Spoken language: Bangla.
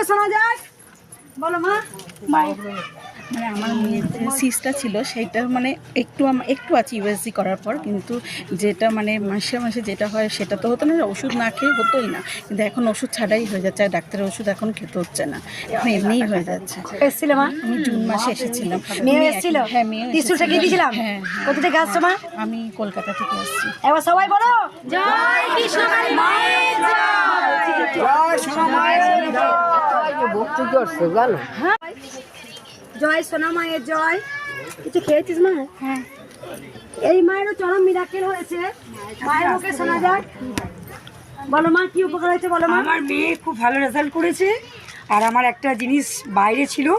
শোনা যায়, বলো মা। মানে আমার মেয়ের যে সিসটা ছিল সেইটা মানে একটু আছে ইউএসজি করার পর, কিন্তু যেটা মানে মাসে মাসে যেটা হয় সেটা তো হতো না, ওষুধ না খেয়ে হতোই না, কিন্তু এখন ওষুধ ছাড়াই হয়ে যাচ্ছে, আর ডাক্তারের ওষুধ এখন খেতে হচ্ছে না, এখন এমনিই হয়ে যাচ্ছে। এসেছিল মা? আমি জুন মাসে এসেছিলাম। মেয়ে এসেছিল? হ্যাঁ, মেয়ে টিস্যুটা কি দিয়েছিলাম? হ্যাঁ। কোথা থেকে আসছো মা? আমি কলকাতা থেকে আসছি। এবার সবাই বলো জয় কৃষ্ণকালী মায়ের জয়, সোনা মায়ের জয়, জয় সোনা মায়ের জয়। কিছু খেয়েছিস মা? হ্যাঁ। এই মায়েরও চরম মিরাকেল হয়েছে, মায়ের মুখে শোনা যায়, বলো মা কি উপকার হয়েছে বলো মা। আমার মেয়ে খুব ভালো রেজাল্ট করেছে, আর আমার একটা জিনিস বাইরে ছিল